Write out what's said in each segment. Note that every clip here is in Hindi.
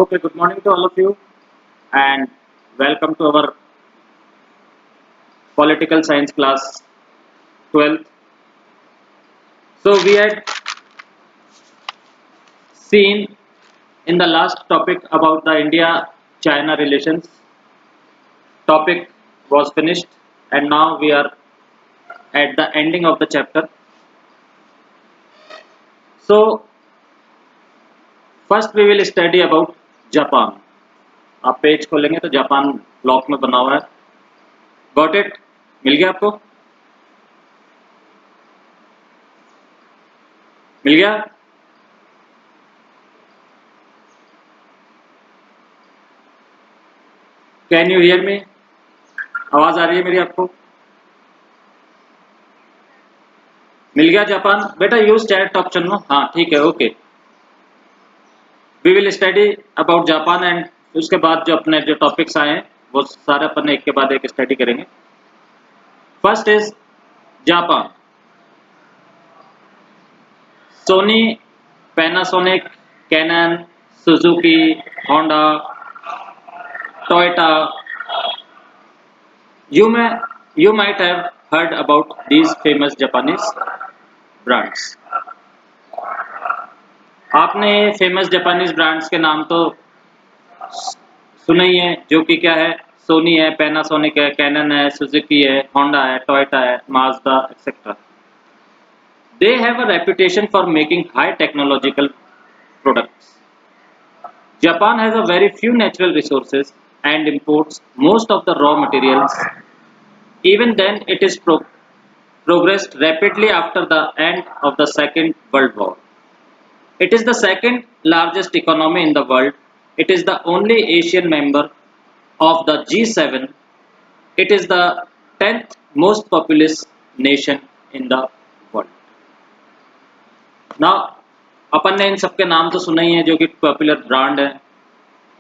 Okay, good morning to all of you and welcome to our political science class 12th. So we had seen in the last topic about the India-China relations. Topic was finished and now we are at the ending of the chapter. So first we will study about Japan. आप पेज खोलेंगे तो जापान ब्लॉक में बना हुआ है. Got it? मिल गया आपको? मिल गया? Can you hear me? आवाज आ रही है मेरी आपको? मिल गया जापान? बेटा यूज चैट ऑप्शन में. हाँ ठीक है. Okay, we will study about Japan and उसके बाद जो अपने जो टॉपिक्स आए हैं वो सारे अपन एक के बाद एक स्टडी करेंगे. First is Japan. Sony, Panasonic, Canon, Suzuki, Honda, Toyota. You might have heard about these famous Japanese brands. आपने फेमस जापानीज ब्रांड्स के नाम तो सुना ही है, जो कि क्या है, सोनी है, पैनासोनिक है, कैनन है, सुजुकी है, होंडा है, टोयोटा है, Mazda etcetera. They have a reputation for making high technological products. Japan has a very few natural resources and imports most of the raw materials. Even then, it is progressed rapidly after the end of the Second World War. It is the second largest economy in the world. It is the only Asian member of the G7. It is the 10th most populous nation in the world. Now, अपन ने इन सबके नाम तो सुना ही है, जो कि पॉपुलर ब्रांड है,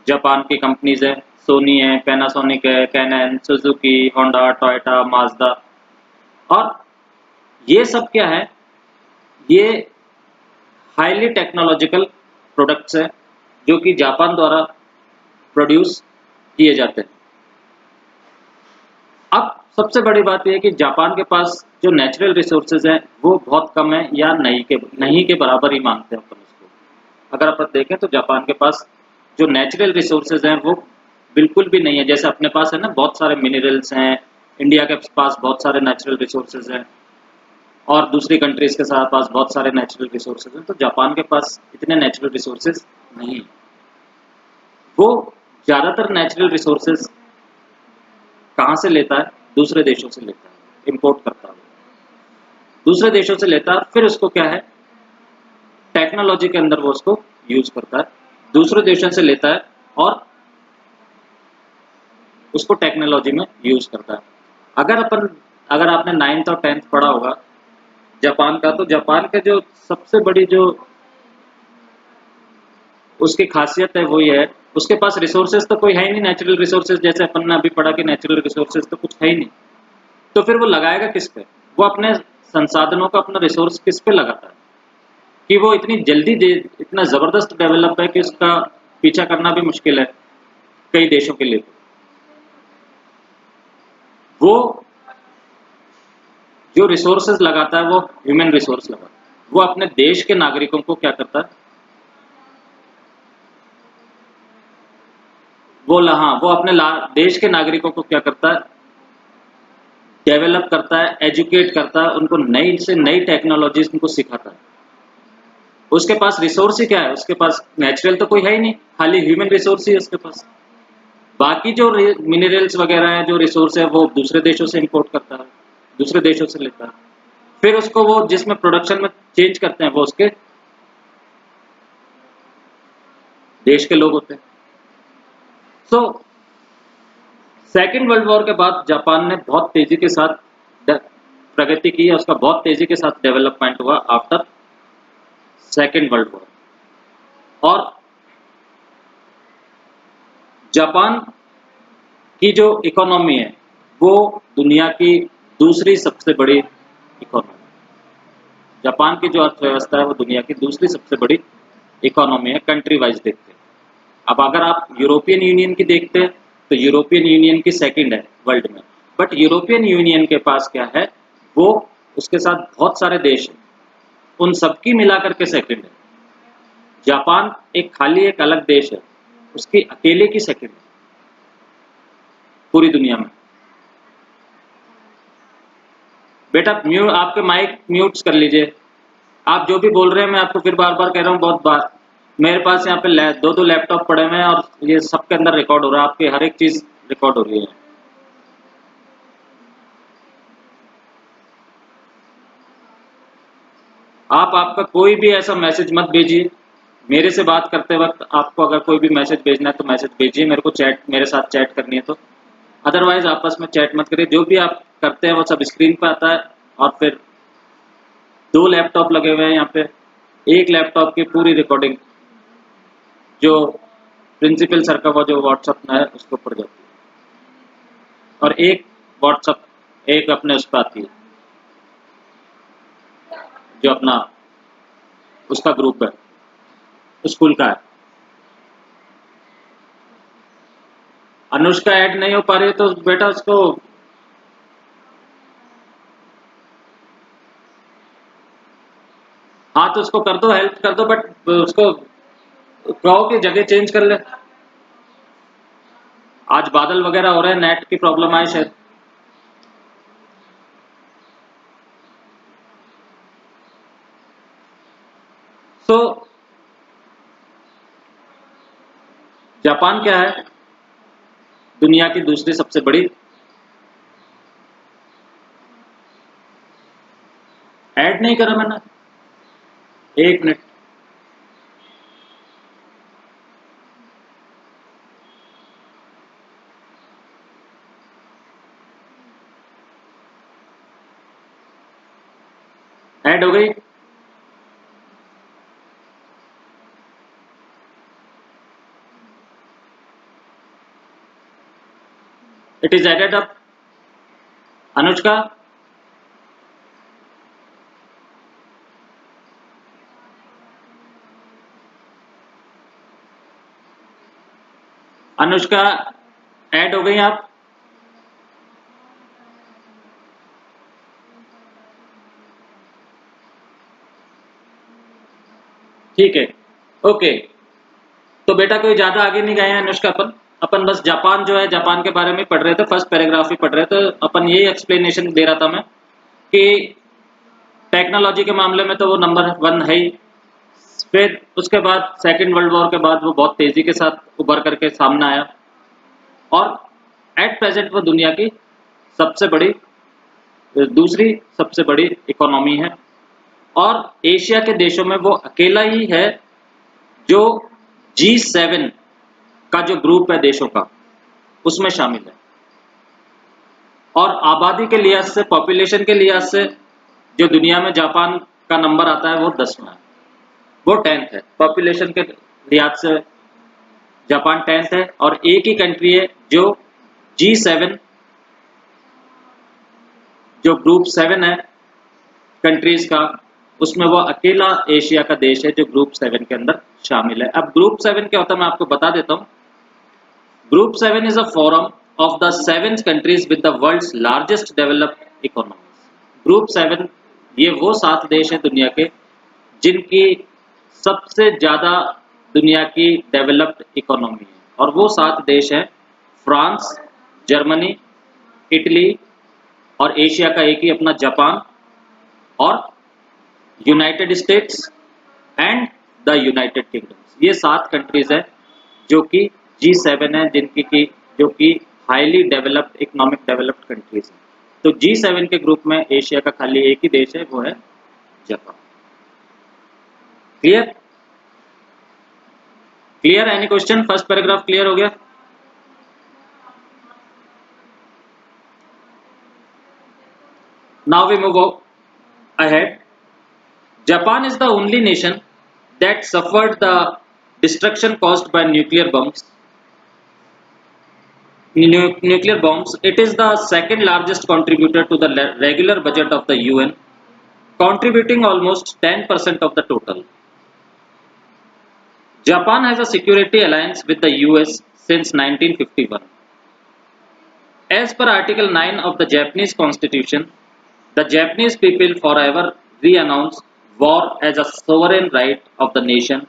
जापान की कंपनीज है. सोनी है, पैनासोनिक है, Canon, Suzuki, Honda, Toyota, Mazda. और ये सब क्या है, ये हाईली टेक्नोलॉजिकल प्रोडक्ट्स है जो कि जापान द्वारा प्रोड्यूस किए जाते हैं. अब सबसे बड़ी बात यह है कि जापान के पास जो नेचुरल रिसोर्सेज हैं वो बहुत कम है, या नहीं के बराबर ही मानते हैं अपन उसको. अगर अपन देखें तो जापान के पास जो नेचुरल रिसोर्सेज हैं वो बिल्कुल भी नहीं है. जैसे अपने पास है ना, बहुत सारे मिनरल्स हैं, इंडिया के पास बहुत सारे नेचुरल रिसोर्सेज हैं और दूसरी कंट्रीज के साथ पास बहुत सारे नेचुरल रिसोर्सेज हैं, तो जापान के पास इतने नेचुरल रिसोर्सेज नहीं है. वो ज़्यादातर नेचुरल रिसोर्सेज कहाँ से लेता है? दूसरे देशों से लेता है, इंपोर्ट करता है, दूसरे देशों से लेता है, फिर उसको क्या है, टेक्नोलॉजी के अंदर वो उसको यूज करता है. दूसरे देशों से लेता है और उसको टेक्नोलॉजी में यूज करता है. अगर आपने 9th और 10th पढ़ा होगा जापान का, तो जापान के जो सबसे बड़ी जो उसकी खासियत है वो ये है, उसके पास रिसोर्सेज तो कोई है ही नहीं. नेचुरल रिसोर्सेज जैसे अपन ने अभी पढ़ा कि नेचुरल रिसोर्सेज तो कुछ है ही नहीं, तो फिर वो लगाएगा किस पे? वो अपने संसाधनों का, अपना रिसोर्स किस पे लगाता है कि वो इतनी जल्दी इतना ज़बरदस्त डेवलप है कि उसका पीछा करना भी मुश्किल है कई देशों के लिए. वो जो रिसोर्सेज लगाता है वो ह्यूमन रिसोर्स लगाता है. वो अपने देश के नागरिकों को क्या करता है, वो अपने देश के नागरिकों को क्या करता है, डेवलप करता है, एजुकेट करता है, उनको नई से नई टेक्नोलॉजीज उनको सिखाता है. उसके पास रिसोर्स ही क्या है? उसके पास नेचुरल तो कोई है ही नहीं, खाली ह्यूमन रिसोर्स ही है उसके पास. बाकी जो मिनरल्स वगैरह है, जो रिसोर्स है, वो दूसरे देशों से इंपोर्ट करता है, दूसरे देशों से लेता है, फिर उसको वो जिसमें प्रोडक्शन में चेंज करते हैं वो उसके देश के लोग होते हैं. सो सेकेंड वर्ल्ड वॉर के बाद जापान ने बहुत तेजी के साथ प्रगति की है, उसका बहुत तेजी के साथ डेवलपमेंट हुआ आफ्टर सेकेंड वर्ल्ड वॉर. और जापान की जो इकोनॉमी है वो दुनिया की दूसरी सबसे बड़ी इकोनॉमी. जापान की जो अर्थव्यवस्था है वो दुनिया की दूसरी सबसे बड़ी इकोनॉमी है, कंट्री वाइज देखते हैं. अब अगर आप यूरोपियन यूनियन की देखते हैं तो यूरोपियन यूनियन की सेकंड है वर्ल्ड में, बट यूरोपियन यूनियन के पास क्या है, वो उसके साथ बहुत सारे देश हैं, उन सबकी मिलाकर के सेकंड है। जापान एक खाली एक अलग देश है, उसकी अकेले की सेकंड है पूरी दुनिया में। बेटा आपके माइक म्यूट्स कर लीजिए, आप जो भी बोल रहे हैं मैं आपको फिर बार बार कह रहा हूँ बहुत बार, मेरे पास यहाँ पे दो लैपटॉप पड़े हुए हैं और ये सबके अंदर रिकॉर्ड हो रहा है, आपकी हर एक चीज रिकॉर्ड हो रही है। आप आपका कोई भी ऐसा मैसेज मत भेजिए, मेरे से बात करते वक्त आपको अगर कोई भी मैसेज भेजना है तो मैसेज भेजिए, मेरे को मेरे साथ चैट करनी है तो, अदरवाइज आपस में चैट मत करिए। जो भी आप करते हैं वो सब स्क्रीन पे आता है। और फिर 2 लैपटॉप लगे हुए हैं यहाँ पे, एक लैपटॉप की पूरी रिकॉर्डिंग जो प्रिंसिपल सर का वो जो व्हाट्सअप में है उसके ऊपर जाती है, और एक व्हाट्सअप एक अपने उस पर आती है जो अपना उसका ग्रुप है, स्कूल का है। अनुष्का ऐड नहीं हो पा रही है तो बेटा उसको, हाँ तो उसको कर दो, हेल्प कर दो, बट उसको कहो कि जगह चेंज कर ले। आज बादल वगैरह हो रहे हैं, नेट की प्रॉब्लम आए शायद। तो जापान क्या है, दुनिया की दूसरी सबसे बड़ी, ऐड नहीं करा मैंने, 1 मिनट। ऐड हो गई। It is added up. Anushka, Anushka add हो गई आप। ठीक है, ओके। तो बेटा कोई ज्यादा आगे नहीं गए हैं अनुष्का, अपन अपन बस जापान जो है, जापान के बारे में पढ़ रहे थे, फर्स्ट पैराग्राफ ही पढ़ रहे थे। अपन यही एक्सप्लेनेशन दे रहा था मैं कि टेक्नोलॉजी के मामले में तो वो नंबर 1 है ही। फिर उसके बाद सेकेंड वर्ल्ड वॉर के बाद वो बहुत तेजी के साथ उभर करके सामने आया, और एट प्रेजेंट वो दुनिया की सबसे बड़ी, दूसरी सबसे बड़ी इकोनॉमी है। और एशिया के देशों में वो अकेला ही है जो G7 का जो ग्रुप है देशों का, उसमें शामिल है। और आबादी के लिहाज से, पॉपुलेशन के लिहाज से जो दुनिया में जापान का नंबर आता है वो 10वां है, वो 10th है पॉपुलेशन के लिहाज से। जापान 10th है, और एक ही कंट्री है जो G7, जो ग्रुप 7 है कंट्रीज का, उसमें वो अकेला एशिया का देश है जो ग्रुप 7 के अंदर शामिल है। अब ग्रुप 7 क्या होता है मैं आपको बता देता हूँ। Group 7 is a forum of the 7 countries with the world's largest developed economies. Group 7 ये वो 7 देश हैं दुनिया के जिनकी सबसे ज़्यादा दुनिया की डेवलप्ड इकोनॉमी है, और वो 7 देश हैं फ्रांस, जर्मनी, इटली, और एशिया का एक ही अपना जापान, और United states and the United kingdoms. ये 7 कंट्रीज है जो कि G7 है, जिनकी की जो कि highly developed, economic developed countries है। तो G7 के ग्रुप में एशिया का खाली एक ही देश है, वो है Japan. Clear? Clear? Any question? First paragraph clear हो गया? Now we move ahead. Japan is the only nation that suffered the destruction caused by nuclear bombs. It is the second largest contributor to the regular budget of the UN, contributing almost 10% of the total. Japan has a security alliance with the US since 1951. As per Article 9 of the Japanese Constitution, the Japanese people forever re-announce war as a sovereign right of the nation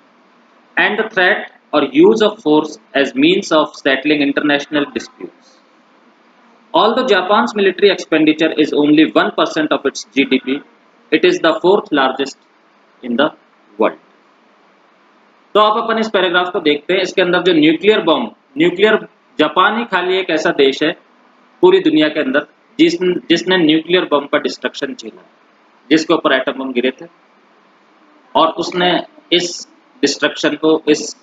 and the threat or use of force as means of settling international disputes. Although Japan's military expenditure is only 1% of its GDP, it is the fourth largest in the world. तो आप अपन इस पैराग्राफ को देखते हैं, इसके अंदर जो न्यूक्लियर जापान ही खाली एक ऐसा देश है पूरी दुनिया के अंदर जिसने न्यूक्लियर बम का डिस्ट्रक्शन झेला, जिसके ऊपर एटम बम गिरे थे और उसने इस डिस्ट्रक्शन को, इस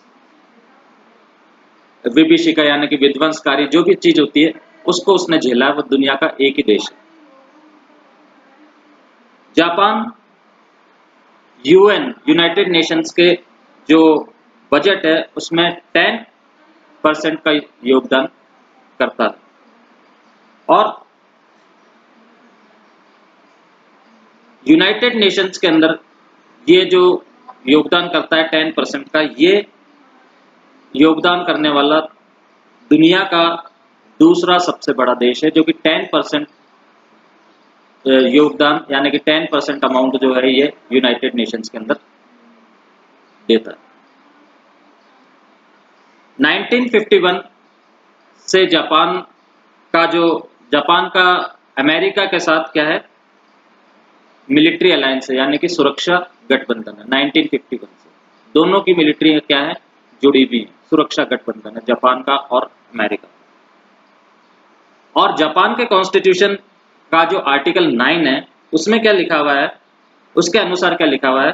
विभीषिका यानी कि विध्वंसकारी जो भी चीज होती है उसको उसने झेला, वो दुनिया का एक ही देश है। जापान यूनाइटेड नेशंस के जो बजट है उसमें 10% का योगदान करता है और यूनाइटेड नेशंस के अंदर ये जो योगदान करता है 10% का, ये योगदान करने वाला दुनिया का दूसरा सबसे बड़ा देश है जो कि 10% योगदान यानी कि 10% अमाउंट जो है ये यूनाइटेड नेशंस के अंदर देता है। 1951 से जापान का अमेरिका के साथ क्या है, मिलिट्री अलायंस है यानी कि सुरक्षा गठबंधन है। 1951 से दोनों की मिलिट्री क्या है, जुड़ी हुई है, सुरक्षा गठबंधन है जापान का और अमेरिका। और जापान के कॉन्स्टिट्यूशन का जो आर्टिकल 9 है उसमें क्या लिखा हुआ है, उसके अनुसार क्या लिखा हुआ है,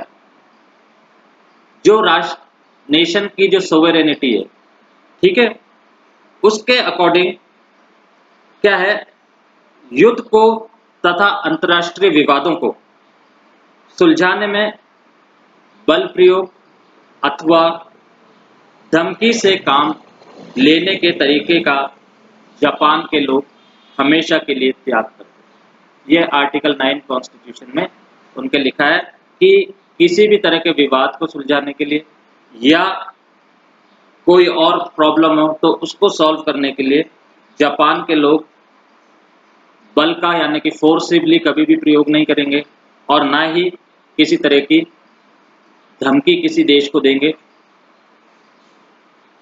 जो राष्ट्र नेशन की जो सोवेरेनिटी है, ठीक है, उसके अकॉर्डिंग क्या है, युद्ध को तथा अंतर्राष्ट्रीय विवादों को सुलझाने में बल प्रयोग अथवा धमकी से काम लेने के तरीके का जापान के लोग हमेशा के लिए त्याग करते हैं। यह आर्टिकल 9 कॉन्स्टिट्यूशन में उनके लिखा है कि किसी भी तरह के विवाद को सुलझाने के लिए या कोई और प्रॉब्लम हो तो उसको सॉल्व करने के लिए जापान के लोग बल का यानी कि फोर्सिबली कभी भी प्रयोग नहीं करेंगे और ना ही किसी तरह की धमकी किसी देश को देंगे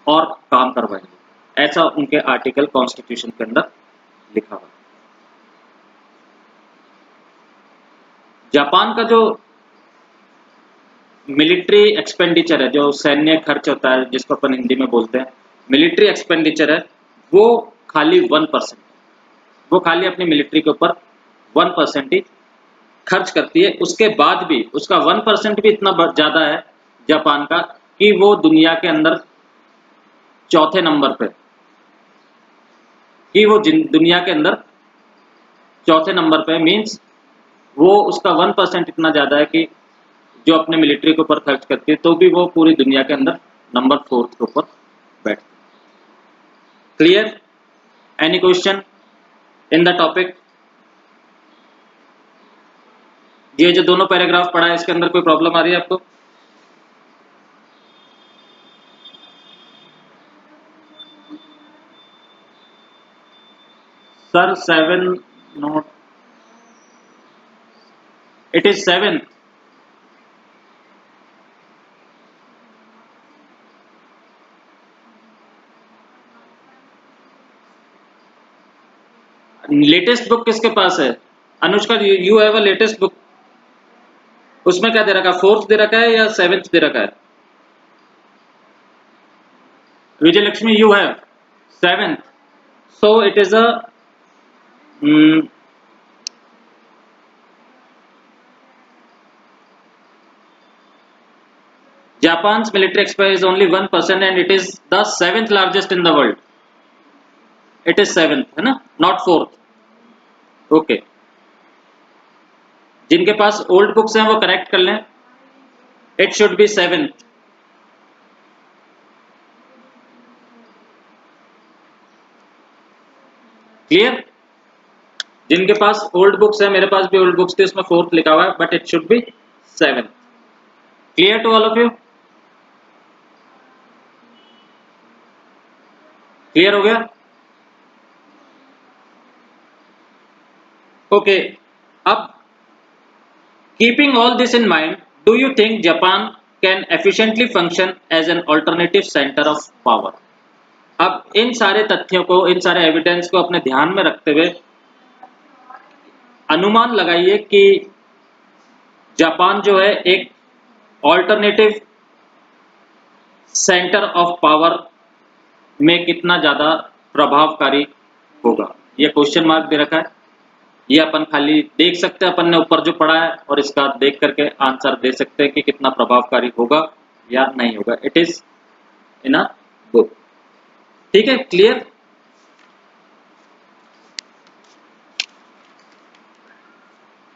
और काम करवाएंगे। ऐसा उनके आर्टिकल कॉन्स्टिट्यूशन के अंदर लिखा हुआ है। जापान का जो मिलिट्री एक्सपेंडिचर है, जो सैन्य खर्च होता है जिसको अपन हिंदी में बोलते हैं मिलिट्री एक्सपेंडिचर है, वो खाली 1%, वो खाली अपनी मिलिट्री के ऊपर 1% ही खर्च करती है। उसके बाद भी उसका 1% भी इतना ज्यादा है जापान का कि वो दुनिया के अंदर चौथे नंबर पे, कि वो दुनिया के अंदर चौथे नंबर पे, मींस वो उसका 1% इतना ज्यादा है कि जो अपने मिलिट्री के ऊपर खर्च करती है तो भी वो पूरी दुनिया के अंदर नंबर 4 के ऊपर बैठती है। Clear? Any question in the topic? ये जो दोनों पैराग्राफ पढ़ा है इसके अंदर कोई प्रॉब्लम आ रही है आपको? Sir 7 note, it is 7th। Latest book किसके पास है? Anushka, you have a latest book, उसमें क्या दे रखा है, 4th दे रखा है या 7th दे रखा है? Vijay Lakshmi, you have 7th, so it is a Japan's military expenditure is only 1% and it is the 7th largest in the world. It is 7th, है ना, not 4th. ओके, जिनके पास ओल्ड बुक्स हैं वो करेक्ट कर लें, it should be 7th। Clear? जिनके पास ओल्ड बुक्स है, मेरे पास भी ओल्ड बुक्स थी, उसमें 4th लिखा हुआ है, but it should be 7th। Clear to all of you? Clear हो गया? ओके, अब keeping all this in mind, do you think Japan can efficiently function as an alternative center of power? अब इन सारे तथ्यों को, इन सारे एविडेंस को अपने ध्यान में रखते हुए अनुमान लगाइए कि जापान जो है एक ऑल्टरनेटिव सेंटर ऑफ पावर में कितना ज़्यादा प्रभावकारी होगा। ये क्वेश्चन मार्क दे रखा है, ये अपन खाली देख सकते हैं, अपन ने ऊपर जो पढ़ा है और इसका देख करके आंसर दे सकते हैं कि कितना प्रभावकारी होगा या नहीं होगा। It is in a book. ठीक है, clear?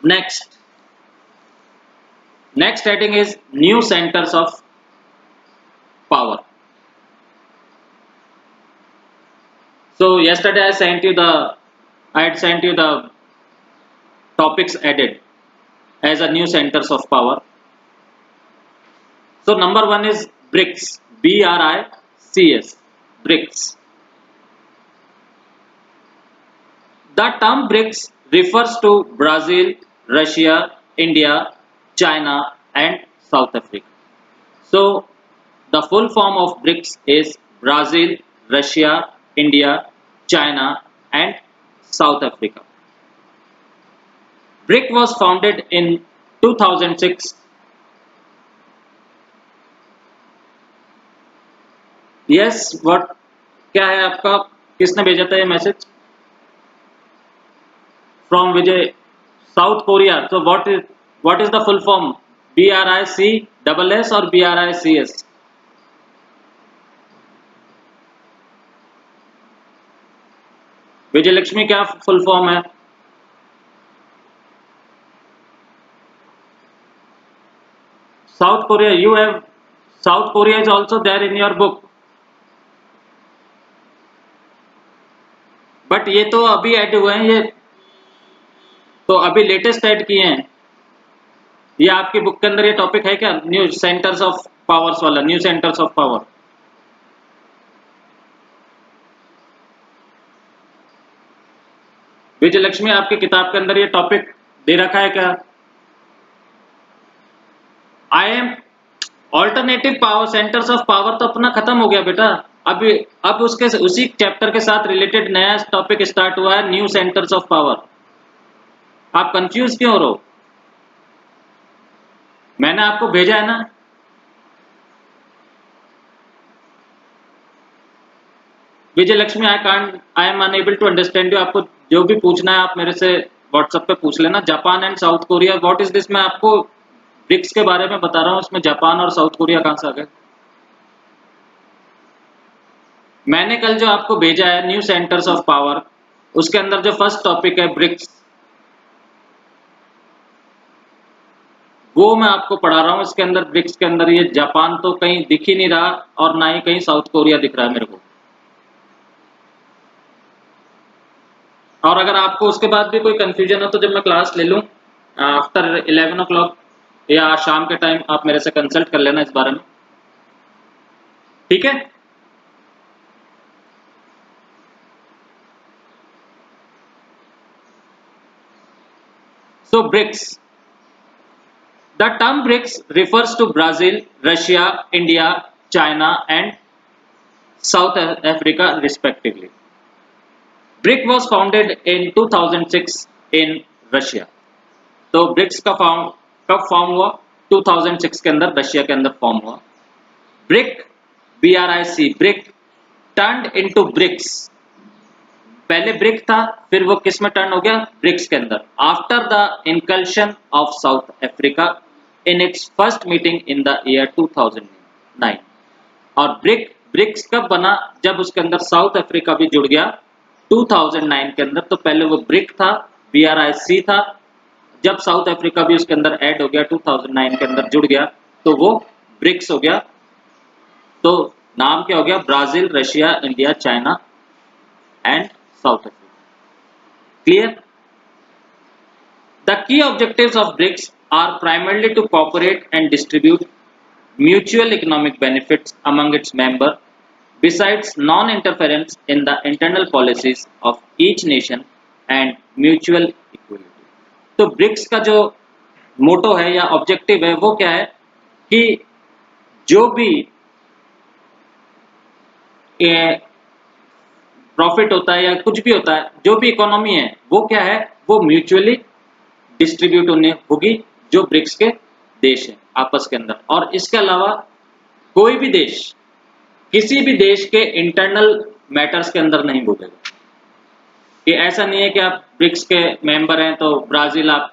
Next heading is new centres of power. So yesterday I had sent you the topics added as a new centers of power. So number one is BRICS, BRICS, BRICS. The term BRICS refers to Brazil, Russia, India, China and South Africa. So the full form of BRICS is Brazil, Russia, India, China and South Africa. BRIC was founded in 2006. Yes, what? क्या है आपका? किसने भेजा था ये message? From Vijay, South Korea. So what is the full form? BRICSS or BRICS? विजय लक्ष्मी क्या फुल फॉर्म है? South Korea, you have South Korea is also there in your book. But ये तो अभी ऐड हुए हैं, ये तो अभी लेटेस्ट ऐड किए हैं। ये आपकी बुक के अंदर ये टॉपिक है क्या? न्यू सेंटर्स ऑफ पावर्स वाला, न्यू सेंटर्स ऑफ पावर। विजय लक्ष्मी, आपकी किताब के अंदर ये टॉपिक दे रखा है क्या? I am alternative power centres of power तो अपना खत्म हो गया बेटा। अब उसके उसी चैप्टर के साथ रिलेटेड नया टॉपिक स्टार्ट हुआ है, न्यू सेंटर्स ऑफ पावर। आप कंफ्यूज क्यों हो रहे हो? मैंने आपको भेजा है ना। Vijay Lakshmi, I am unable to understand you. आपको जो भी पूछना है आप मेरे से व्हाट्सएप पे पूछ लेना। Japan and south Korea, what is this? मैं आपको ब्रिक्स के बारे में बता रहा हूँ, उसमें जापान और साउथ कोरिया कहां से आ गए? मैंने कल जो आपको भेजा है न्यू सेंटर्स ऑफ पावर, उसके अंदर जो फर्स्ट टॉपिक है ब्रिक्स, वो मैं आपको पढ़ा रहा हूँ। इसके अंदर ब्रिक्स के अंदर ये जापान तो कहीं दिख ही नहीं रहा और ना ही कहीं साउथ कोरिया दिख रहा है मेरे को। और अगर आपको उसके बाद भी कोई कंफ्यूजन हो तो जब मैं क्लास ले लूँ आफ्टर 11 o'clock या शाम के टाइम, आप मेरे से कंसल्ट कर लेना इस बारे में। ठीक है? So BRICS. The term BRICS refers to Brazil, Russia, India, China and South Africa respectively. BRIC was founded in 2006 in Russia. तो BRICS का कब फॉर्म हुआ? 2006 के अंदर रशिया के अंदर फॉर्म हुआ। BRIC, BRIC turned into BRICS। पहले ब्रिक था, फिर वो किस में टर्न हो गया? ब्रिक्स के अंदर। After the inclusion of South Africa in its first meeting in the year 2009। और ब्रिक्स कब बना? जब उसके अंदर साउथ अफ्रीका भी जुड़ गया 2009 के अंदर। तो पहले वो ब्रिक था, BRIC था। जब साउथ अफ्रीका भी उसके अंदर ऐड हो गया 2009 के अंदर जुड़ गया, तो वो ब्रिक्स हो गया। तो नाम क्या हो गया? Brazil, Russia, India, China and South Africa. Clear? The key objectives of BRICS are primarily to cooperate and distribute mutual economic benefits among its members besides non-interference in the internal policies of each nation and mutual equality. तो ब्रिक्स का जो मोटो है या ऑब्जेक्टिव है वो क्या है कि जो भी प्रॉफिट होता है या कुछ भी होता है, जो भी इकोनॉमी है वो क्या है, वो म्यूचुअली डिस्ट्रीब्यूट होने होगी जो ब्रिक्स के देश हैं आपस के अंदर। और इसके अलावा कोई भी देश किसी भी देश के इंटरनल मैटर्स के अंदर नहीं बोलेगा। कि ऐसा नहीं है कि आप ब्रिक्स के मेंबर हैं तो ब्राजील आप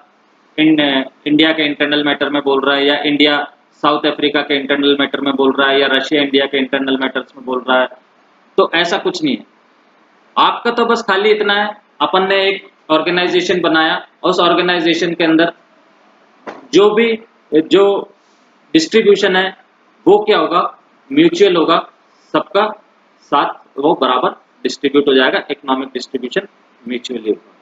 इंडिया के इंटरनल मैटर में बोल रहा है, या इंडिया साउथ अफ्रीका के इंटरनल मैटर में बोल रहा है, या रशिया इंडिया के इंटरनल मैटर्स में बोल रहा है। तो ऐसा कुछ नहीं है। आपका तो बस खाली इतना है, अपन ने एक ऑर्गेनाइजेशन बनाया, उस ऑर्गेनाइजेशन के अंदर जो डिस्ट्रीब्यूशन है वो क्या होगा, म्यूचुअल होगा, सबका साथ वो बराबर डिस्ट्रीब्यूट हो जाएगा। इकोनॉमिक डिस्ट्रीब्यूशन म्यूचुअली होगा,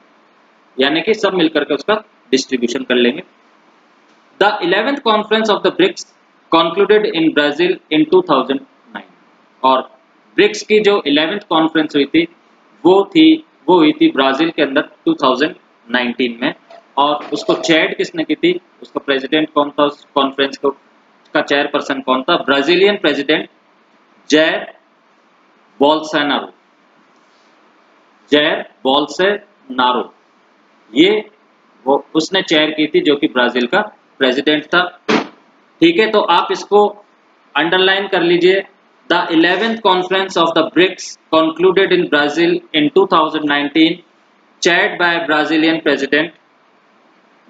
यानी कि सब मिलकर के उसका डिस्ट्रीब्यूशन कर लेंगे। The 11th conference of the BRICS concluded in Brazil in 2009। और ब्रिक्स की जो 11th कॉन्फ्रेंस हुई थी वो हुई थी ब्राजील के अंदर 2019 में। और उसको चेयर किसने की थी, उसका प्रेसिडेंट कौन था, उस कॉन्फ्रेंस को का चेयरपर्सन कौन था, Brazilian president Jair Bolsonaro. Jair Bolsonaro ये वो उसने चेयर की थी, जो कि ब्राजील का प्रेसिडेंट था। ठीक है, तो आप इसको अंडरलाइन कर लीजिए। The 11th conference of the BRICS concluded in Brazil in 2019 chaired by Brazilian President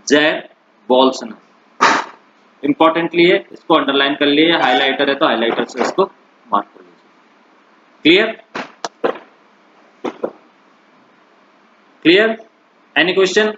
Jair Bolsonaro। Importantly है, इसको अंडरलाइन कर लिए, हाईलाइटर है तो हाईलाइटर से इसको मार्क कर लीजिए। क्लियर? क्लियर? Any question?